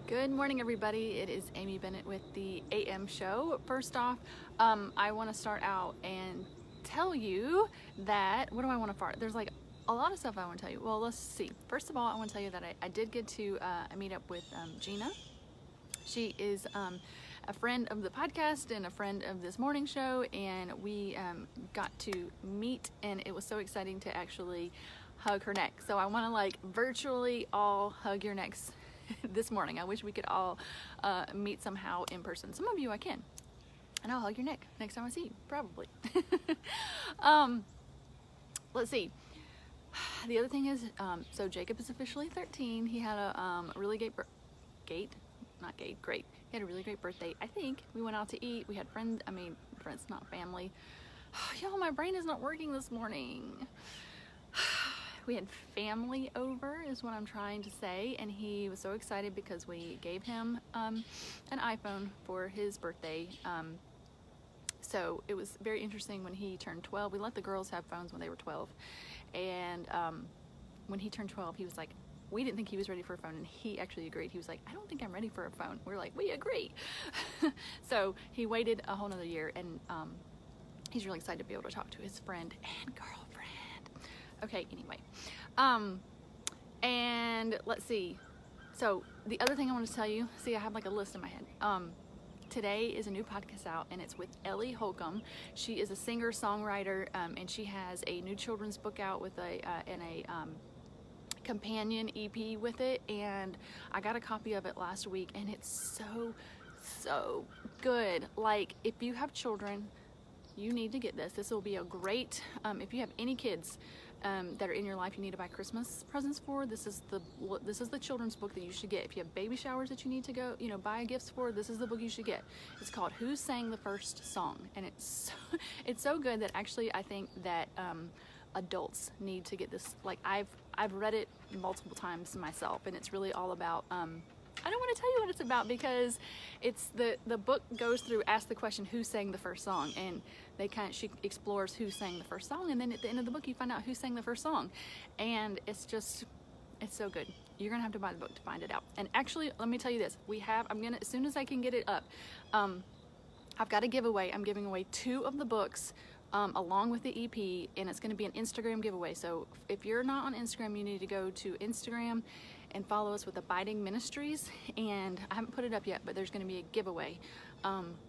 Good morning, everybody. It is Amy Bennett with the AM show. First off, I want to start out and tell you that, what do I want to start? There's like a lot of stuff I want to tell you. Well, let's see. First of all, I want to tell you that I did get to meet up with Gina. She is a friend of the podcast and a friend of this morning show, and we got to meet, and it was so exciting to actually hug her neck. So I want to like virtually all hug your necks this morning. I wish we could all meet somehow in person. Some of you I can, and I'll hug your neck next time I see you, probably. Let's see. The other thing is, so Jacob is officially 13. He had a really great. He had a really great birthday. I think we went out to eat. We had friends, not family. Y'all, my brain is not working this morning. We had family over is what I'm trying to say, and he was so excited because we gave him an iPhone for his birthday. So it was very interesting when he turned 12. We let the girls have phones when they were 12, and when he turned 12, he was like, we didn't think he was ready for a phone, and he actually agreed. He was like, I don't think I'm ready for a phone. We're like, we agree. So he waited a whole nother year, and he's really excited to be able to talk to his friend and girlfriend. Okay, anyway, and let's see. So the other thing I want to tell you, see, I have like a list in my head. Today is a new podcast out, and it's with Ellie Holcomb. She is a singer-songwriter, and she has a new children's book out with a companion EP with it, and I got a copy of it last week, and it's so good. Like, if you have children, you need to get this. This will be a great, if you have any kids that are in your life you need to buy Christmas presents for, this is the children's book that you should get. If you have baby showers that you need to go, buy gifts for, this is the book you should get. It's called Who Sang the First Song, and it's so good that actually I think that adults need to get this. Like, I've read it multiple times myself, and it's really all about I don't want to tell you what it's about, because it's the book goes through, ask the question, who sang the first song, and she explores who sang the first song, and then at the end of the book you find out who sang the first song, and it's so good. You're gonna have to buy the book to find it out. And actually, let me tell you this, as soon as I can get it up, I've got a giveaway. I'm giving away 2 of the books along with the EP, and it's going to be an Instagram giveaway. So if you're not on Instagram, you need to go to Instagram and follow us with Abiding Ministries, and I haven't put it up yet, but there's going to be a giveaway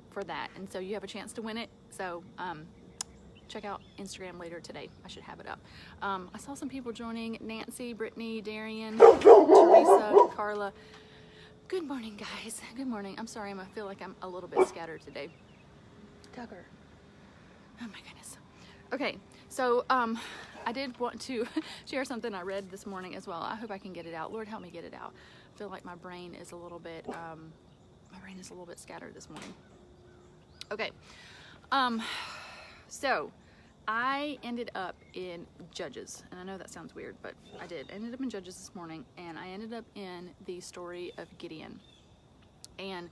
for that, and so you have a chance to win it. So check out Instagram later today. I should have it up. I saw some people joining: Nancy, Brittany, Darian, Teresa, Carla. Good morning, guys. Good morning. I'm sorry, I feel like I'm a little bit scattered today. Tucker. Oh my goodness. Okay, so I did want to share something I read this morning as well. I hope I can get it out. Lord, help me get it out. I feel like my brain is a little bit scattered this morning. Okay, so I ended up in Judges, and I know that sounds weird, but I did. I ended up in Judges this morning, and I ended up in the story of Gideon. And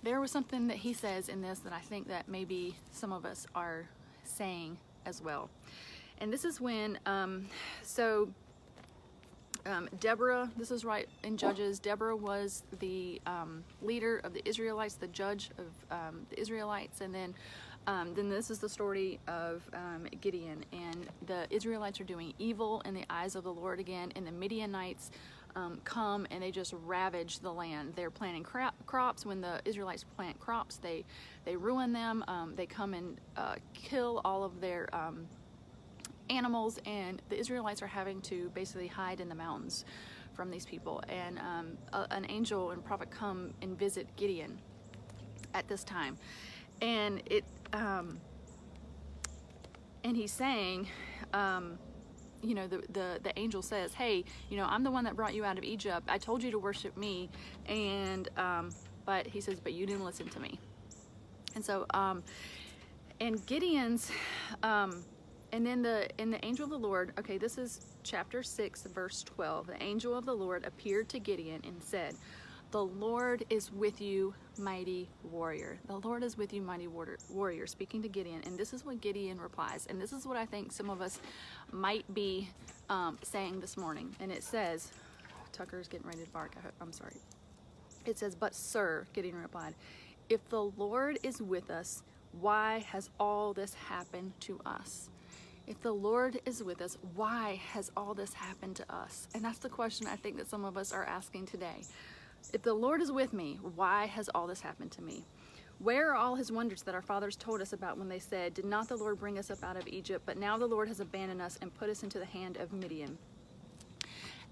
there was something that he says in this that I think that maybe some of us are saying as well. And this is when, Deborah, this is right in Judges, Deborah was the leader of the Israelites, the judge of the Israelites, and then this is the story of Gideon. And the Israelites are doing evil in the eyes of the Lord again, and the Midianites come and they just ravage the land. They're planting crops. When the Israelites plant crops, they ruin them. They come and kill all of their animals, and the Israelites are having to basically hide in the mountains from these people. And an angel and prophet come and visit Gideon at this time, and and he's saying, the angel says, hey, I'm the one that brought you out of Egypt. I told you to worship me, and but he says, but you didn't listen to me. And so and Gideon's and then the angel of the Lord, okay, this is chapter 6 verse 12. The angel of the Lord appeared to Gideon and said, the Lord is with you, mighty warrior. The Lord is with you, mighty warrior, speaking to Gideon. And this is what Gideon replies. And this is what I think some of us might be saying this morning. And it says, Tucker's getting ready to bark. I'm sorry. It says, "But sir," Gideon replied, "if the Lord is with us, why has all this happened to us?" If the Lord is with us, why has all this happened to us? And that's the question I think that some of us are asking today. If the Lord is with me, why has all this happened to me? Where are all his wonders that our fathers told us about when they said, "Did not the Lord bring us up out of Egypt? But now the Lord has abandoned us and put us into the hand of Midian."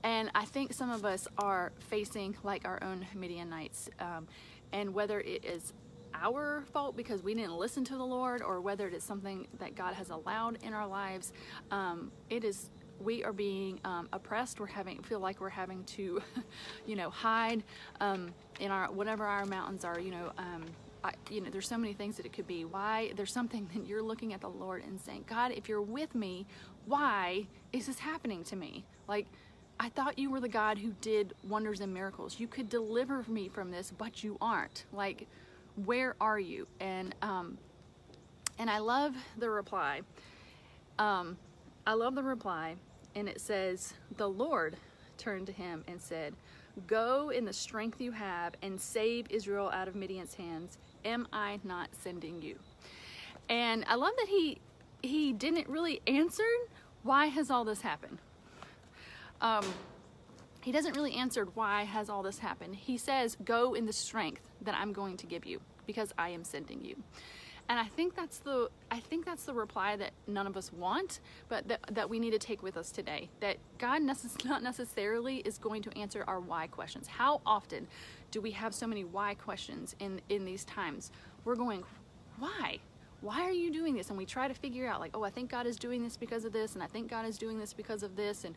And I think some of us are facing like our own Midianites. And whether it is our fault because we didn't listen to the Lord, or whether it is something that God has allowed in our lives, we are being oppressed. Feel like we're having to, hide in whatever our mountains are. There's so many things that it could be. Why there's something that you're looking at the Lord and saying, "God, if you're with me, why is this happening to me? Like, I thought you were the God who did wonders and miracles. You could deliver me from this, but you aren't. Like, where are you?" And I love the reply. And it says, "The Lord turned to him and said, 'Go in the strength you have and save Israel out of Midian's hands. Am I not sending you?'" And I love that he didn't really answer, "Why has all this happened?" He doesn't really answer, "Why has all this happened?" He says, "Go in the strength that I'm going to give you, because I am sending you." And I think that's the reply that none of us want, but that we need to take with us today. That God not necessarily is going to answer our why questions. How often do we have so many why questions in these times? We're going, "Why? Why are you doing this?" And we try to figure out, like, "Oh, I think God is doing this because of this, and I think God is doing this because of this," and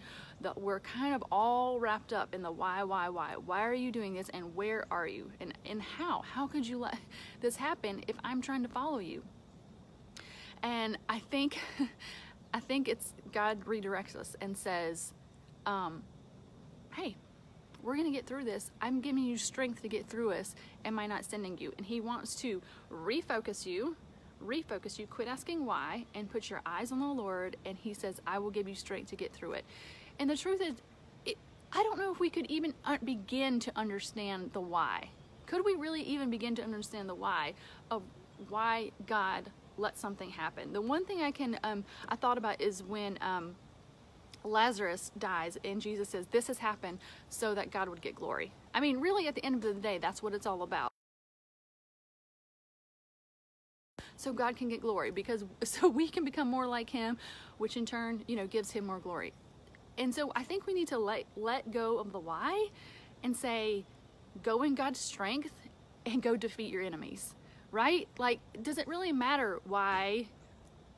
we're kind of all wrapped up in the why. Why are you doing this, and where are you, and how could you let this happen if I'm trying to follow you? And I think it's God redirects us and says, "Hey, we're gonna get through this. I'm giving you strength to get through this. Am I not sending you?" And he wants to refocus you, quit asking why, and put your eyes on the Lord. And he says, "I will give you strength to get through it." And the truth is, I don't know if we could even begin to understand the why. Could we really even begin to understand the why of why God let something happen? The one thing I thought about is when Lazarus dies and Jesus says, "This has happened so that God would get glory." I mean, really, at the end of the day, that's what it's all about. So God can get glory, so we can become more like him, which in turn, gives him more glory. And so I think we need to let go of the why and say, "Go in God's strength and go defeat your enemies," right? Like, does it really matter why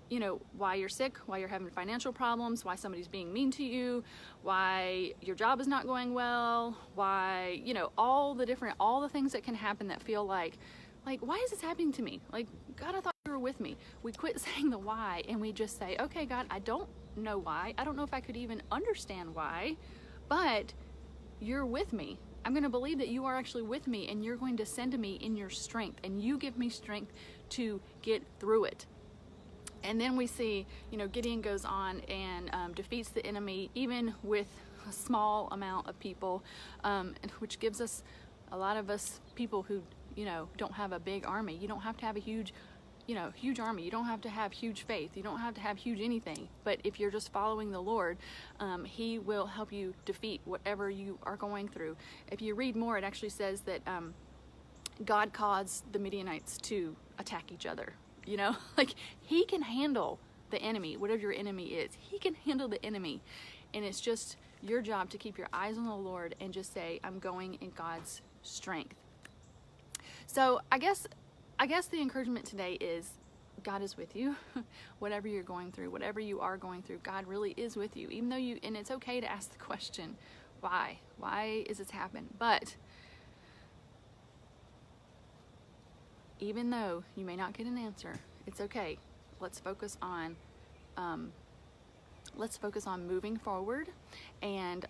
you're sick, why you're having financial problems, why somebody's being mean to you, why your job is not going well, why, all the things that can happen that feel like, why is this happening to me? Like, "God, I thought you were with me." We quit saying the why and we just say, "Okay, God, I don't know why. I don't know if I could even understand why, but you're with me. I'm going to believe that you are actually with me, and you're going to send me in your strength, and you give me strength to get through it." And then we see, Gideon goes on and defeats the enemy, even with a small amount of people, which gives us, a lot of us people who don't have a big army. You don't have to have a huge army. You don't have to have huge faith. You don't have to have huge anything. But if you're just following the Lord, he will help you defeat whatever you are going through. If you read more, it actually says that God caused the Midianites to attack each other. Like, he can handle the enemy, whatever your enemy is. He can handle the enemy. And it's just your job to keep your eyes on the Lord and just say, "I'm going in God's strength." So I guess the encouragement today is, God is with you. Whatever you're going through, whatever you are going through, God really is with you. Even though and it's okay to ask the question, why? Why is this happening? But even though you may not get an answer, it's okay. Let's focus on moving forward and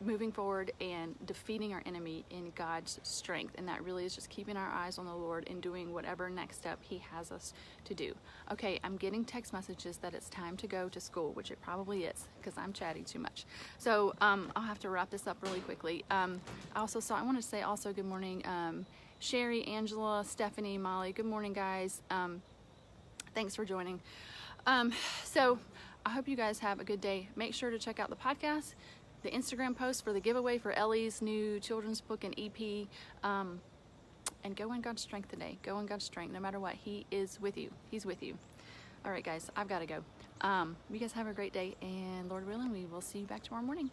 moving forward and defeating our enemy in God's strength. And that really is just keeping our eyes on the Lord and doing whatever next step He has us to do. Okay, I'm getting text messages that it's time to go to school, which it probably is because I'm chatting too much. So I'll have to wrap this up really quickly. I want to say also good morning, Sherry, Angela, Stephanie, Molly. Good morning, guys. Thanks for joining. So I hope you guys have a good day. Make sure to check out the podcast, the Instagram post for the giveaway for Ellie's new children's book and EP, and go in God's strength today. Go in God's strength, no matter what. He is with you. He's with you. All right, guys, I've got to go. You guys have a great day, and Lord willing, we will see you back tomorrow morning.